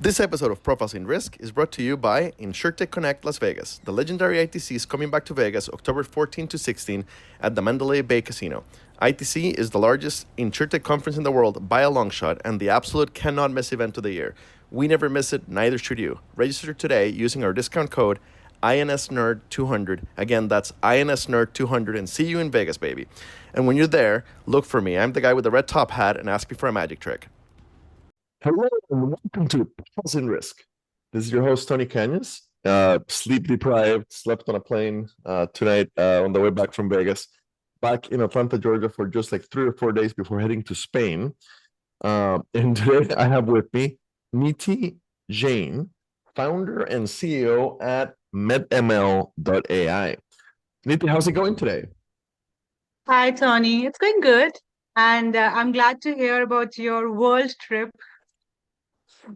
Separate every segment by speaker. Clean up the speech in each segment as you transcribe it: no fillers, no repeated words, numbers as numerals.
Speaker 1: This episode of Profiles in Risk is brought to you by InsurTech Connect Las Vegas. The legendary ITC is coming back to Vegas October 14 to 16 at the Mandalay Bay Casino. ITC is the largest InsurTech conference in the world by a long shot and the absolute cannot miss event of the year. We never miss it, neither should you. Register today using our discount code INSNerd200. Again, that's INSNerd200 and see you in Vegas, baby. And when you're there, look for me. I'm the guy with the red top hat and ask me for a magic trick. Hello and welcome to Profiles in Risk. This is your host, Tony Cañas. Sleep deprived, slept on a plane tonight on the way back from Vegas, back in Atlanta, Georgia for just like 3 or 4 days before heading to Spain. And today I have with me Niti Jain, founder and CEO at medml.ai. Niti, how's it going today?
Speaker 2: Hi, Tony. It's going good. And I'm glad to hear about your world trip.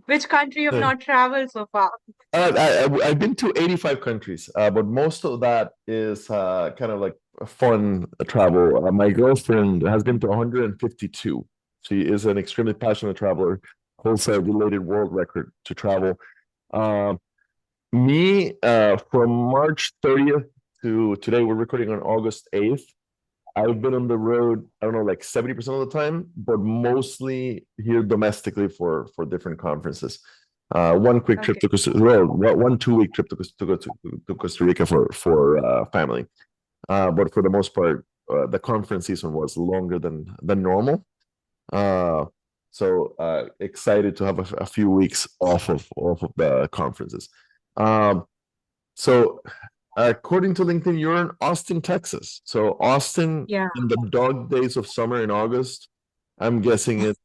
Speaker 2: Which country you have not traveled so far?
Speaker 1: I've been to 85 countries, but most of that is kind of like a fun travel. My girlfriend has been to 152. She is an extremely passionate traveler, holds a related world record to travel. From March 30th to today, we're recording on August 8th. I've been on the road, I don't know, like 70% of the time, but mostly here domestically for different conferences. One quick trip to Costa Rica, well, 1 2-week trip to Costa Rica for family. But for the most part, the conference season was longer than normal. So excited to have a few weeks off of the conferences. So according to LinkedIn, you're in Austin, Texas. So Austin,
Speaker 2: Yeah.
Speaker 1: in the dog days of summer in August, I'm guessing it's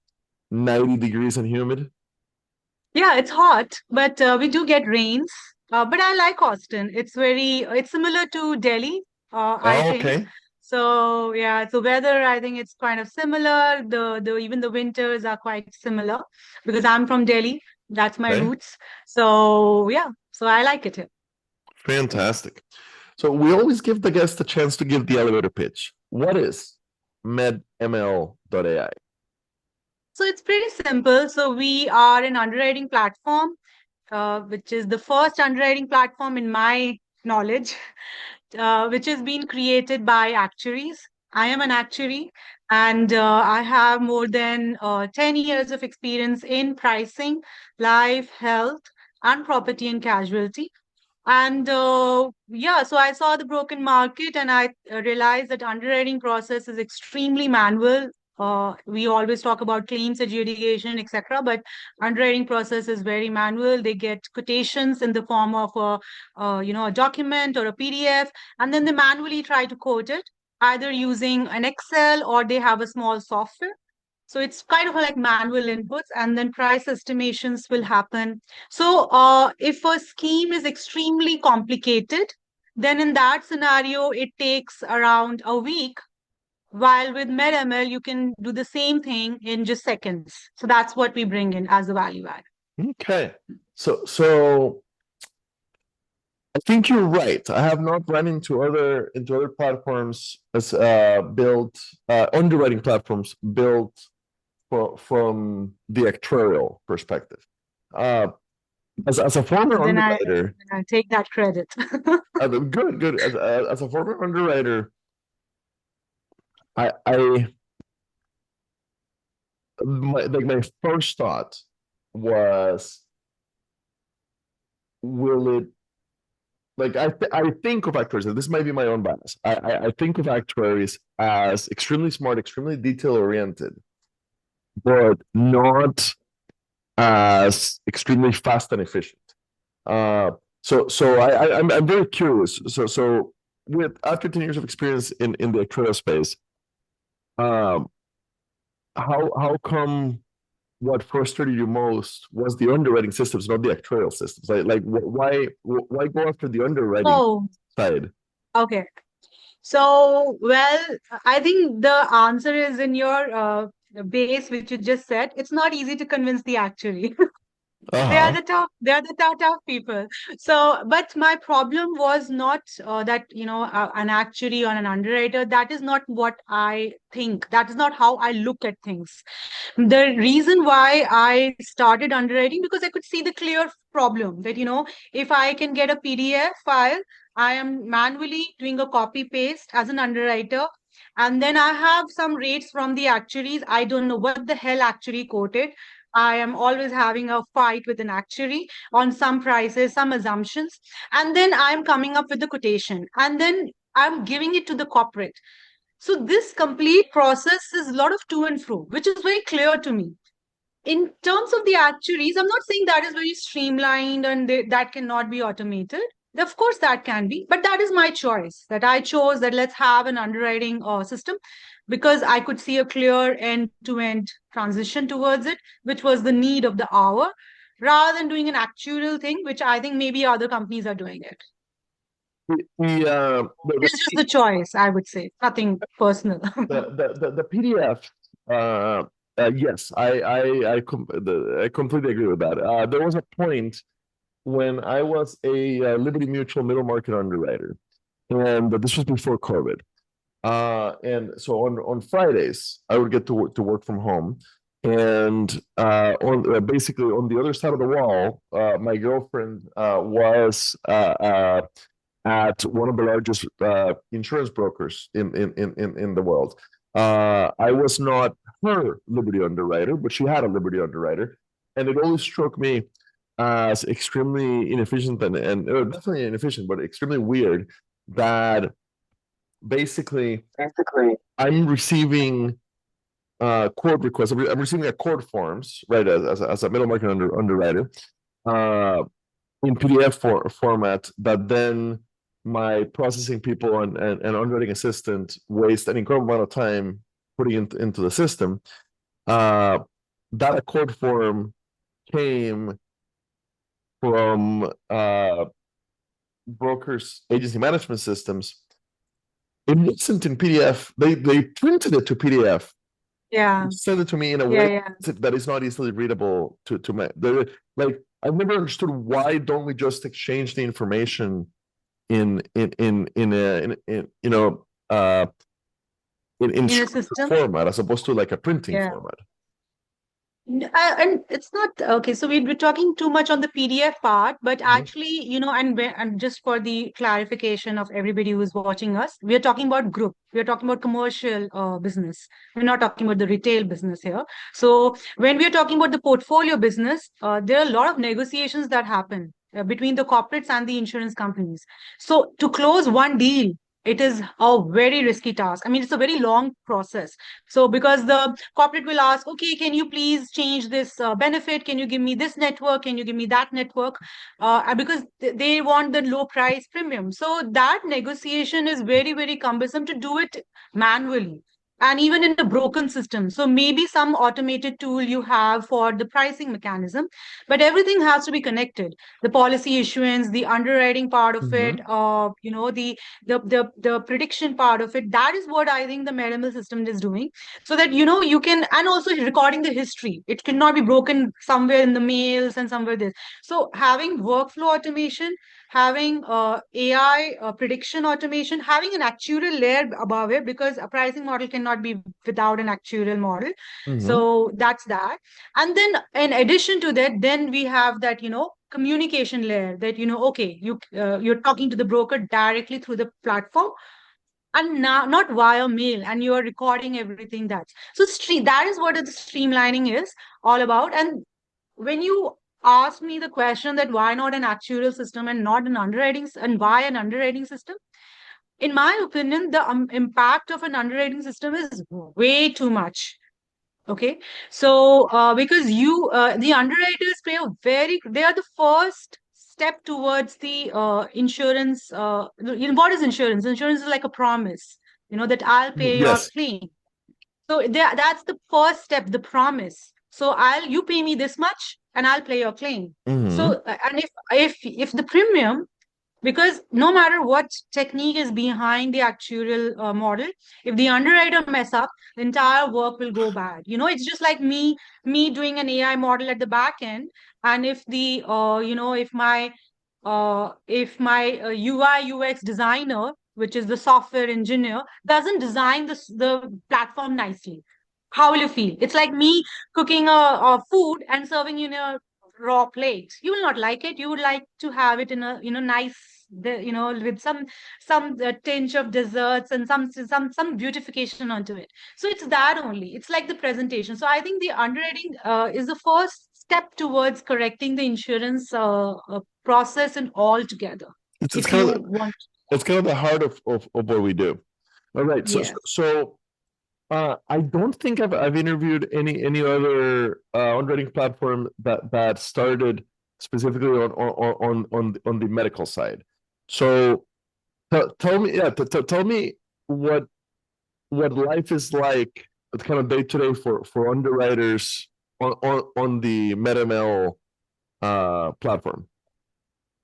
Speaker 1: 90 degrees and humid.
Speaker 2: Yeah, it's hot, but we do get rains. But I like Austin. It's similar to Delhi, I
Speaker 1: Oh,
Speaker 2: think.
Speaker 1: okay.
Speaker 2: So yeah, so weather, I think it's kind of similar. Even the winters are quite similar because I'm from Delhi. That's my
Speaker 1: Okay.
Speaker 2: roots. So yeah, so I like it here.
Speaker 1: Fantastic. So we always give the guest a chance to give the elevator pitch. What is medml.ai?
Speaker 2: So it's pretty simple. So we are an underwriting platform, which is the first underwriting platform in my knowledge, which has been created by actuaries. I am an actuary, and I have more than 10 years of experience in pricing, life, health, and property and casualty. And yeah, so I saw the broken market and I realized that underwriting process is extremely manual. We always talk about claims adjudication, etc., but underwriting process is very manual. They get quotations in the form of a document or a PDF, and then they manually try to quote it, either using an Excel or they have a small software. So it's kind of like manual inputs, and then price estimations will happen. So if a scheme is extremely complicated, then in that scenario, it takes around a week. While with MedML, you can do the same thing in just seconds. So that's what we bring in as a value add.
Speaker 1: Okay. So I think you're right. I have not run into other platforms as built underwriting platforms built from the actuarial perspective. As a former
Speaker 2: Then
Speaker 1: underwriter,
Speaker 2: I take that credit.
Speaker 1: good. As a former underwriter, I my first thought was, will it, like I think of actuaries, and this might be my own bias. I think of actuaries as extremely smart, extremely detail oriented, but not as extremely fast and efficient. I'm very curious. So with after 10 years of experience in the actuarial space, um, how come what frustrated you most was the underwriting systems, not the actuarial systems? Why go after the underwriting side?
Speaker 2: Okay. So, well, I think the answer is in your base, which you just said. It's not easy to convince the actuary. They are
Speaker 3: Uh-huh.
Speaker 2: the tough, they are the tough people. So, but my problem was not that, an actuary or an underwriter. That is not what I think. That is not how I look at things. The reason why I started underwriting, because I could see the clear problem that, if I can get a PDF file, I am manually doing a copy paste as an underwriter. And then I have some rates from the actuaries. I don't know what the hell actuary quoted. I am always having a fight with an actuary on some prices, some assumptions. And then I'm coming up with the quotation. And then I'm giving it to the corporate. So this complete process is a lot of to and fro, which is very clear to me. In terms of the actuaries, I'm not saying that is very streamlined and that cannot be automated. Of course, that can be, but that is my choice. That I chose that let's have an underwriting system because I could see a clear end-to-end transition towards it, which was the need of the hour, rather than doing an actuarial thing, which I think maybe other companies are doing it. It's just the choice, I would say, nothing personal.
Speaker 3: The PDF, yes, I completely agree with that. There was a point when I was a Liberty Mutual middle market underwriter, and this was before COVID. And so on Fridays, I would get to work from home, and on basically on the other side of the wall, my girlfriend was at one of the largest insurance brokers in the world. I was not her Liberty underwriter, but she had a Liberty underwriter, and it always struck me as extremely inefficient and definitely inefficient, but extremely weird that basically I'm receiving quote requests. I'm receiving a quote forms, right, as a middle market underwriter, uh, in PDF format that then my processing people and underwriting assistant waste an incredible amount of time putting into the system. That accord form came from brokers' agency management systems. It wasn't in PDF. They printed it to PDF,
Speaker 2: Yeah,
Speaker 3: send it to me in a
Speaker 2: yeah,
Speaker 3: way
Speaker 2: yeah.
Speaker 3: that is not easily readable to my like I've never understood why don't we just exchange the information in in
Speaker 2: In a
Speaker 3: scripted
Speaker 2: system.
Speaker 3: format as opposed to like a printing
Speaker 2: Yeah.
Speaker 3: format.
Speaker 2: And it's not okay. So we're talking too much on the PDF part, but
Speaker 3: Mhm.
Speaker 2: actually, and just for the clarification of everybody who's watching us, we are talking about group. We are talking about commercial business. We're not talking about the retail business here. So when we are talking about the portfolio business, there are a lot of negotiations that happen between the corporates and the insurance companies. So to close one deal, it is a very risky task. I mean, it's a very long process. So because the corporate will ask, okay, can you please change this benefit? Can you give me this network? Can you give me that network? Because they want the low price premium. So that negotiation is very, very cumbersome to do it manually. And even in a broken system. So maybe some automated tool you have for the pricing mechanism, but everything has to be connected. The policy issuance, the underwriting part of it,
Speaker 3: Mhm.
Speaker 2: the prediction part of it. That is what I think the medml system is doing, so that you can, and also recording the history. It cannot be broken somewhere in the mails and somewhere this. So having workflow automation, having AI prediction automation, having an actuarial layer above it, because a pricing model cannot be without an actuarial model.
Speaker 3: Mhm.
Speaker 2: So that's that. And then in addition to that, then we have that communication layer, that okay, you're talking to the broker directly through the platform, and now not via mail, and you are recording everything. That is what the streamlining is all about. And when you ask me the question that why not an actuarial system and not an underwriting and why an underwriting system, in my opinion, the impact of an underwriting system is way too much. Okay, so because the underwriters play a they are the first step towards the insurance. What is insurance? Insurance is like a promise, that I'll pay your
Speaker 3: Yes.
Speaker 2: claim. So that's the first step, the promise. So you pay me this much, and I'll pay your claim.
Speaker 3: Mhm.
Speaker 2: So and if the premium Because no matter what technique is behind the actuarial model, if the underwriter mess up, the entire work will go bad. It's just like me doing an AI model at the back end, and if the if my UI UX designer, which is the software engineer, doesn't design the platform nicely, how will you feel? It's like me cooking a food and serving you in a raw plate. You will not like it. You would like to have it in a nice, with some tinge of desserts and some beautification onto it. So it's that only. It's like the presentation. So I think the underwriting is the first step towards correcting the insurance process and all together.
Speaker 3: It's
Speaker 2: If
Speaker 3: kind
Speaker 2: you
Speaker 3: of
Speaker 2: want,
Speaker 3: it's kind of the heart of what we do. All right.
Speaker 2: yes.
Speaker 3: I don't think I've interviewed any other underwriting platform that started specifically on the medical side. So tell me, yeah, tell me what life is like, kind of day to day for underwriters on the medml platform.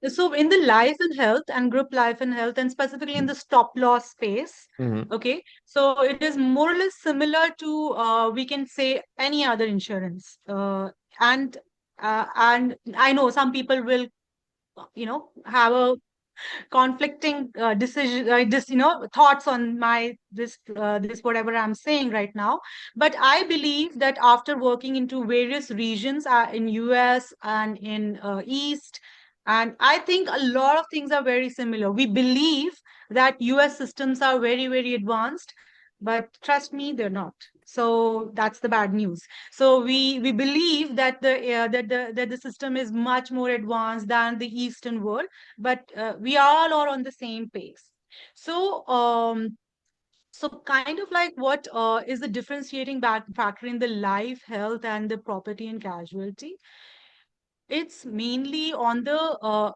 Speaker 2: So in the life and health and group life and health, and specifically in the stop loss space,
Speaker 3: Mm-hmm.
Speaker 2: okay, so it is more or less similar to we can say any other insurance. And I know some people will have a conflicting decision thoughts on my this whatever I'm saying right now, but I believe that after working into various regions in US and in East, and I think a lot of things are very similar. We believe that US systems are very, very advanced, but trust me, they're not. So that's the bad news. So we believe that the system is much more advanced than the Eastern world, but we all are on the same pace. So kind of like what is the differentiating factor in the life, health, and the property and casualty? It's mainly on the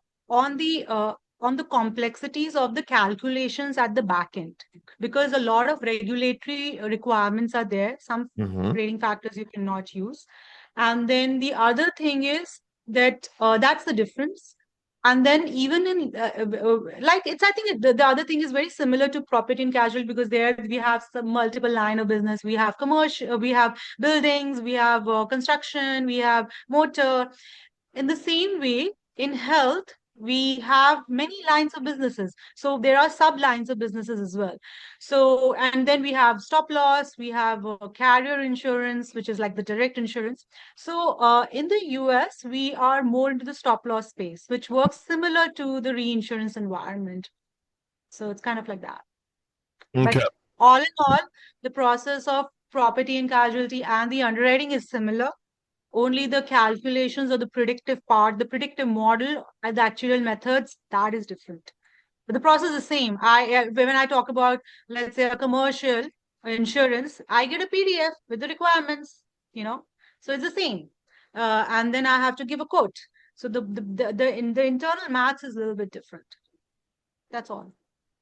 Speaker 2: complexities of the calculations at the back end, because a lot of regulatory requirements are there. Some
Speaker 3: Mm-hmm.
Speaker 2: rating factors you cannot use, and then the other thing is that that's the difference. And then even in like it's I think the other thing is very similar to property and casualty, because there we have some multiple line of business. We have commercial, we have buildings, we have construction, we have motor. In the same way, in health, we have many lines of businesses. So there are sub lines of businesses as well. So, and then we have stop loss, we have carrier insurance, which is like the direct insurance. So in the US, we are more into the stop loss space, which works similar to the reinsurance environment. So it's kind of like that.
Speaker 3: Okay.
Speaker 2: But all in all, the process of property and casualty and the underwriting is similar. Only the calculations or the predictive part, the predictive model and the actual methods, that is different. But the process is the same. When I talk about, let's say, a commercial insurance, I get a PDF with the requirements, you know. So it's the same. And then I have to give a quote. So the internal maths is a little bit different. That's all.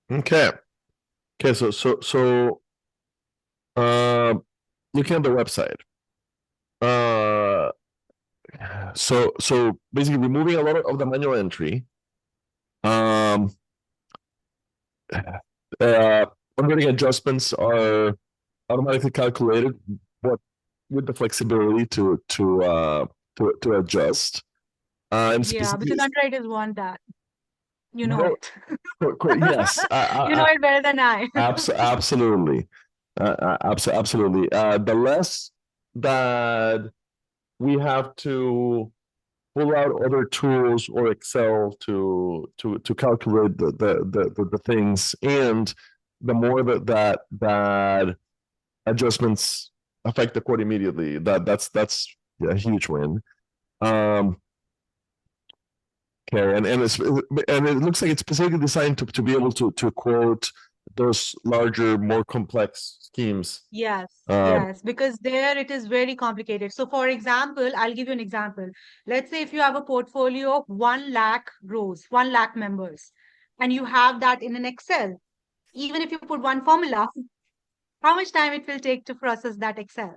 Speaker 3: Okay. Okay. Looking at the website. So basically removing a lot of the manual entry. Underwriting adjustments are automatically calculated, but with the flexibility to adjust. And
Speaker 2: Yeah, because underwriters want that. You know
Speaker 3: no,
Speaker 2: it.
Speaker 3: yes,
Speaker 2: You know it better than I.
Speaker 3: absolutely, absolutely. The less that we have to pull out other tools or Excel to calculate the things, and the more that adjustments affect the quote immediately, that's a huge win. Okay, and it looks like it's specifically designed to be able to quote those larger, more complex schemes.
Speaker 2: Yes, yes, because there it is very complicated. So, for example, I'll give you an example. Let's say if you have a portfolio of 1 lakh rows, 1 lakh members, and you have that in an Excel, even if you put one formula, how much time it will take to process that Excel?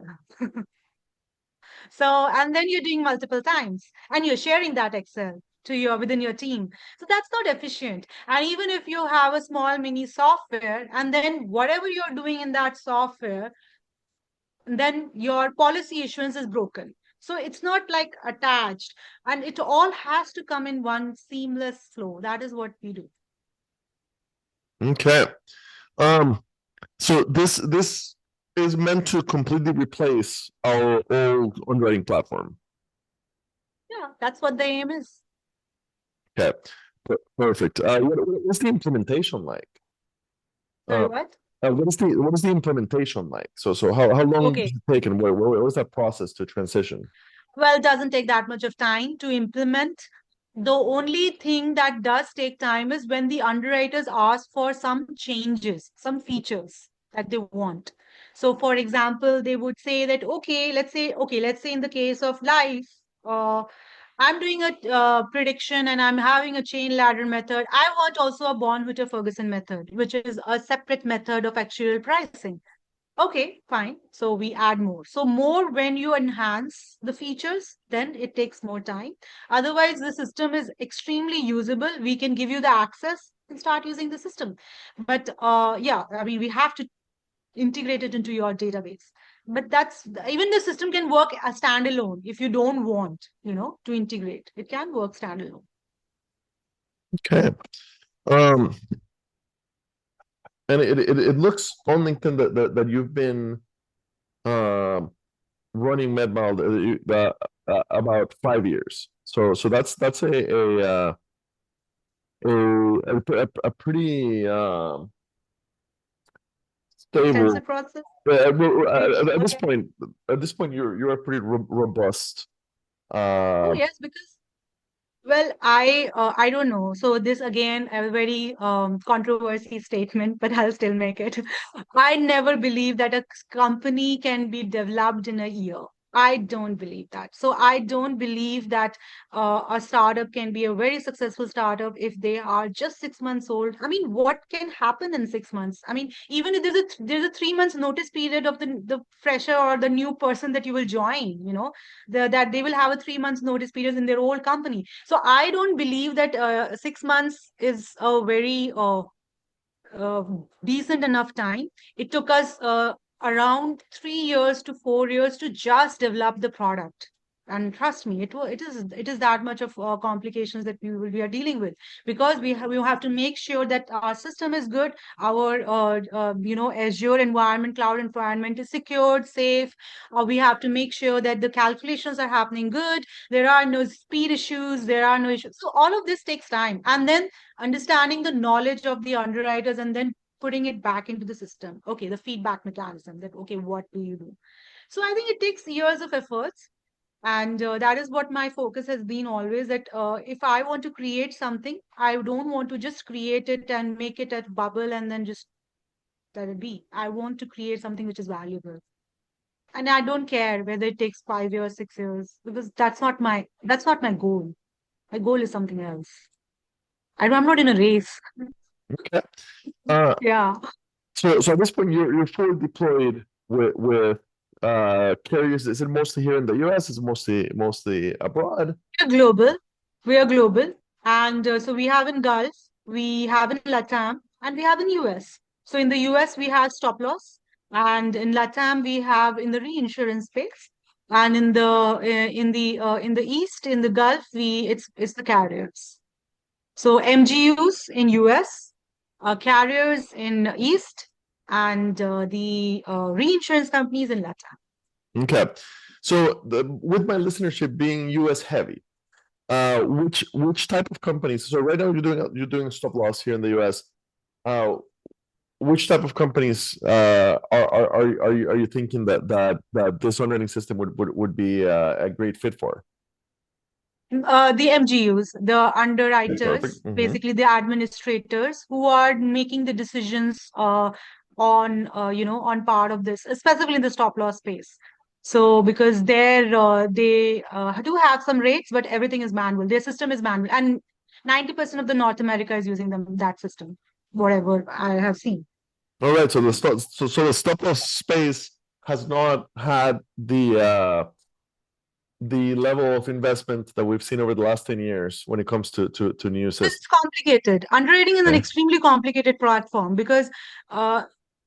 Speaker 2: So, and then you're doing multiple times and you're sharing that Excel. to your within your team. So that's not efficient. And even if you have a small mini software, and then whatever you're doing in that software, then your policy issuance is broken. So it's not like attached, and it all has to come in one seamless flow. That is what we do.
Speaker 3: Okay. So this is meant to completely replace our old underwriting platform.
Speaker 2: Yeah, that's what the aim is.
Speaker 3: Okay. Perfect. What's the implementation like?
Speaker 2: Sorry, what?
Speaker 3: What is the implementation like? So how long
Speaker 2: Okay.
Speaker 3: does it take, and what is that process to transition?
Speaker 2: Well, it doesn't take that much of time to implement. The only thing that does take time is when the underwriters ask for some changes, some features that they want. So, for example, they would say that, let's say in the case of life, I'm doing a prediction and I'm having a chain ladder method. I want also a Bonhoeffer-Ferguson method, which is a separate method of actuarial pricing. Okay, fine. So we add more. So more when you enhance the features, then it takes more time. Otherwise, the system is extremely usable. We can give you the access and start using the system. But yeah, I mean, we have to integrate it into your database. But that's even the system can work as standalone if you don't want, to integrate. It can work standalone.
Speaker 3: Okay. And it looks on LinkedIn that you've been running medml about 5 years. So that's a pretty stable.
Speaker 2: Extensive process.
Speaker 3: At this point, you're a pretty robust.
Speaker 2: Oh yes, because well, I don't know. So this again a very controversy statement, but I'll still make it. I never believe that a company can be developed in a year. I don't believe that. So I don't believe that a startup can be a very successful startup if they are just 6 months old. I mean, what can happen in 6 months? I mean, even if there's a 3 months notice period of the fresher or the new person that you will join, that they will have a 3 months notice period in their old company. So I don't believe that 6 months is a very uh, decent enough time. It took us around 3 years to 4 years to just develop the product. And trust me, it is that much of complications that we are dealing with, because we have to make sure that our system is good, our Azure environment, cloud environment is secured, safe. We have to make sure that the calculations are happening good. There are no speed issues. There are no issues. So all of this takes time, and then understanding the knowledge of the underwriters and then putting it back into the system. Okay, the feedback mechanism that, okay, what do you do? So I think it takes years of efforts. And that is what my focus has been always, that if I want to create something, I don't want to just create it and make it a bubble and then just let it be. I want to create something which is valuable. And I don't care whether it takes 5 years, 6 years, because that's not my goal. My goal is something else. I'm not in a race.
Speaker 3: Okay.
Speaker 2: Yeah.
Speaker 3: So at this point, you're fully deployed with carriers. Is it mostly here in the US? Is it mostly abroad?
Speaker 2: We're global. We are global. And so we have in Gulf, we have in Latam, and we have in US. So in the US, we have stop loss. And in Latam, we have in the reinsurance space. And in the East, in the Gulf, it's the carriers. So MGUs in US, carriers in East, and the reinsurance companies in Latam.
Speaker 3: Okay. So with my listenership being US heavy, which type of companies? So right now you're doing stop loss here in the US. Which type of companies are you thinking that this underwriting system would be a great fit for?
Speaker 2: The MGUs, the underwriters,
Speaker 3: Perfect.
Speaker 2: basically the administrators who are making the decisions on part of this, specifically in the stop loss space. So because they do have some rates, but everything is manual. Their system is manual, and 90% of the North America is using that system, whatever I have seen.
Speaker 3: All right. So the stop loss space has not had the level of investment that we've seen over the last 10 years when it comes to new systems?
Speaker 2: It's complicated. Underwriting is an extremely complicated platform because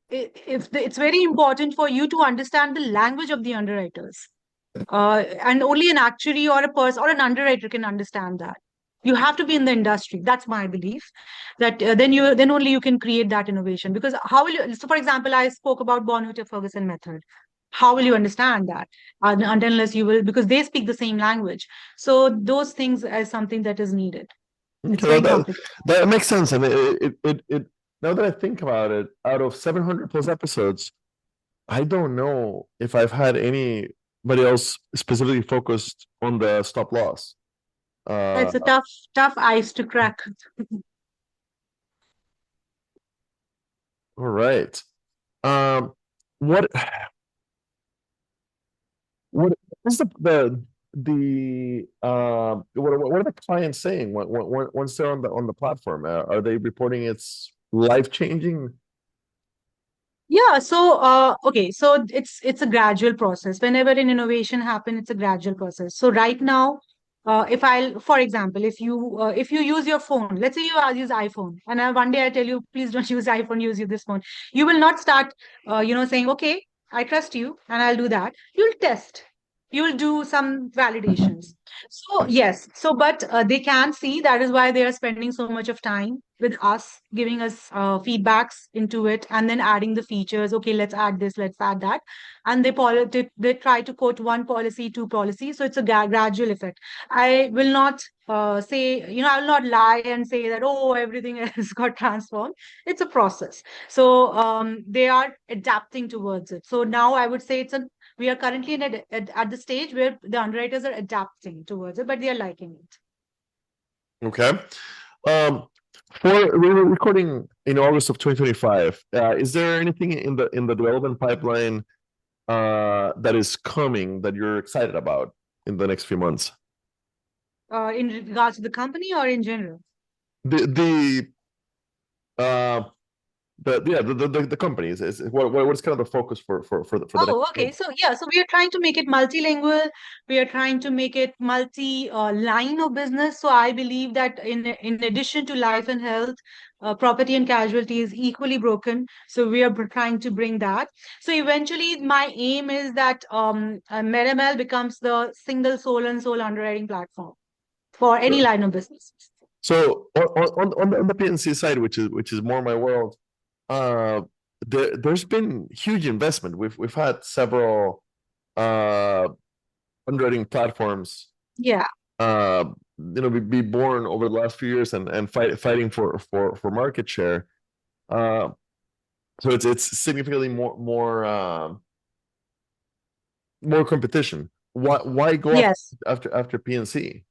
Speaker 2: it's very important for you to understand the language of the underwriters. And only an actuary or a person or an underwriter can understand that. You have to be in the industry. That's my belief. That then only you can create that innovation. Because how will you? So, for example, I spoke about Bonhoeffer-Ferguson method. How will you understand that? Unless you will, because they speak the same language. So those things are something that is needed. It's
Speaker 3: Okay,
Speaker 2: very complicated.
Speaker 3: that makes sense. And it now that I think about it, out of 700 plus episodes, I don't know if I've had anybody else specifically focused on the stop loss.
Speaker 2: It's a tough ice to crack.
Speaker 3: All right. What is what are the clients saying once they're on the platform? Are they reporting it's life-changing?
Speaker 2: Yeah, so okay, so it's a gradual process. Whenever an innovation happens, it's a gradual process. So right now, if I'll, for example, if you use your phone, let's say you use iPhone, and one day I tell you, please don't use iPhone, use this phone. You will not start, saying, okay, I trust you, and I'll do that. You'll test. You'll do some validations. So yes, so but they can see that is why they are spending so much of time with us, giving us feedbacks into it, and then adding the features. Okay, let's add this, let's add that, and they try to quote one policy, two policies. So it's a gradual effect. I will not say, I will not lie and say that everything has got transformed. It's a process. So they are adapting towards it. So now I would say we are currently at the stage where the underwriters are adapting towards it, but they are liking it.
Speaker 3: Okay. We were recording in August of 2025. Is there anything in the development pipeline that is coming that you're excited about in the next few months?
Speaker 2: In regards to the company or in general?
Speaker 3: The companies is what's kind of the focus for the
Speaker 2: Okay. So we are trying to make it multilingual. We are trying to make it multi line of business. So I believe that in addition to life and health, property and casualty is equally broken. So we are trying to bring that. So eventually, my aim is that medml becomes the single soul and soul underwriting platform for any line of business.
Speaker 3: So on the P&C side, which is more my world, there's been huge investment. We've had several underwriting platforms.
Speaker 2: Yeah.
Speaker 3: Be born over the last few years and fighting for market share. So it's significantly more competition. Why go after P&C?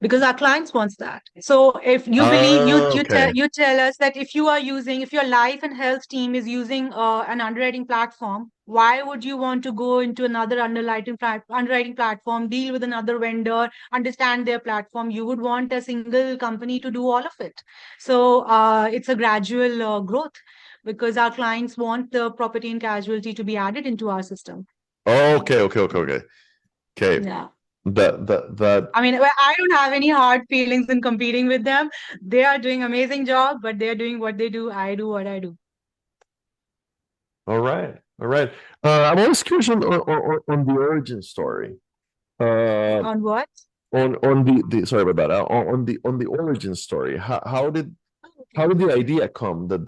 Speaker 2: Because our clients wants that. So if you believe you tell us that if your life and health team is using an underwriting platform, why would you want to go into another underwriting platform, deal with another vendor, understand their platform? You would want a single company to do all of it. So it's a gradual growth because our clients want the property and casualty to be added into our system.
Speaker 3: Okay.
Speaker 2: Yeah.
Speaker 3: That
Speaker 2: I mean, I don't have any hard feelings in competing with them. They are doing amazing job, but they're doing what they do. I do what I do.
Speaker 3: All right. I'm always curious on the origin story.
Speaker 2: On what?
Speaker 3: On the sorry about that. On the origin story. How did the idea come that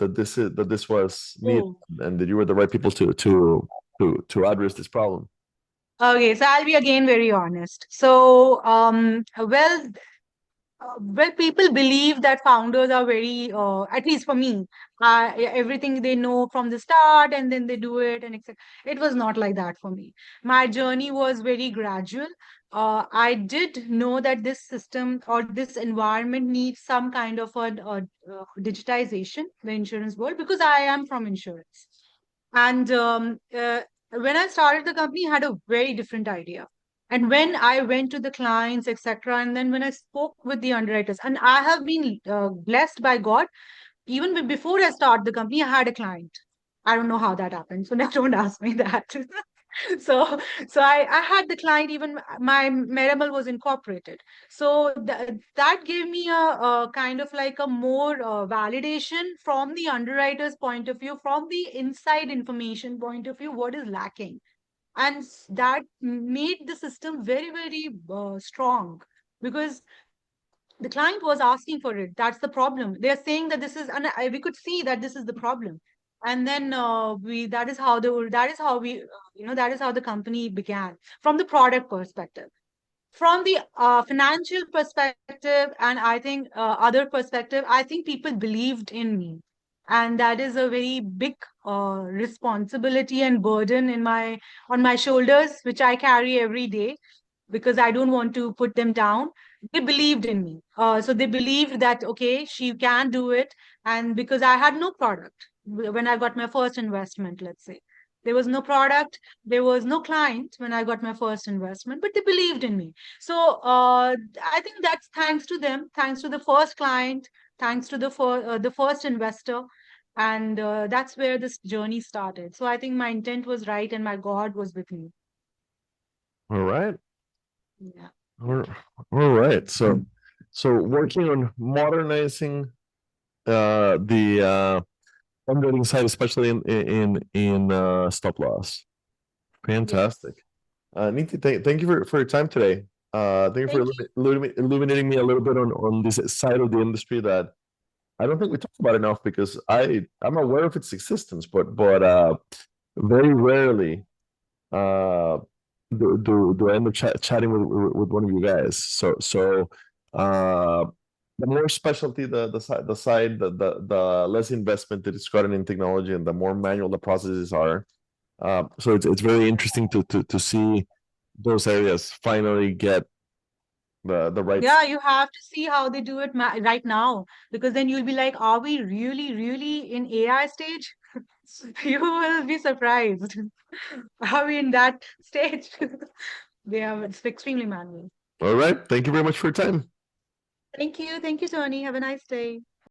Speaker 3: this was needed and that you were the right people to address this problem?
Speaker 2: Okay, so I'll be again very honest. So, people believe that founders are very, at least for me, everything they know from the start and then they do it and etc. It was not like that for me. My journey was very gradual. I did know that this system or this environment needs some kind of a digitization, the insurance world, because I am from insurance. And when I started the company, I had a very different idea. And when I went to the clients, etc., and then when I spoke with the underwriters, and I have been blessed by God, even before I started the company, I had a client. I don't know how that happened, so now don't ask me that. So I had the client, even my medml was incorporated. So that gave me a kind of like a more validation from the underwriter's point of view, from the inside information point of view, what is lacking. And that made the system very, very strong, because the client was asking for it. That's the problem. They're saying that this is, and we could see that this is the problem. And then we that is how the that is how we that is how the company began, from the product perspective. From the financial perspective, and I think other perspective, I think people believed in me, and that is a very big responsibility and burden in my on my shoulders, which I carry every day, because I don't want to put them down. They believed in me. So they believed that, okay, she can do it. And because I had no product when I got my first investment, let's say, there was no product, there was no client when I got my first investment, but they believed in me. So I think that's thanks to them, thanks to the first client, thanks to the first investor. And that's where this journey started. So I think my intent was right and my God was with me.
Speaker 3: All right.
Speaker 2: Yeah.
Speaker 3: All all right. So working on modernizing the underwriting side, especially in stop loss.
Speaker 2: Yes.
Speaker 3: Fantastic. Niti, thank you for your time today. Thank you for
Speaker 2: Thank you.
Speaker 3: illuminating me a little bit on this side of the industry that I don't think we talk about enough, because I'm aware of its existence, but very rarely uh do I end up chatting with one of you guys. So uh the more specialty the side, the less investment that is gotten in technology, and the more manual the processes are. So it's very interesting to see those areas finally get the right.
Speaker 2: Yeah, you have to see how they do it right now, because then you'll be like, are we really, really in AI stage? You will be surprised. Are we in that stage? It's extremely manual.
Speaker 3: All right. Thank you very much for your time.
Speaker 2: Thank you. Thank you, Tony. Have a nice day.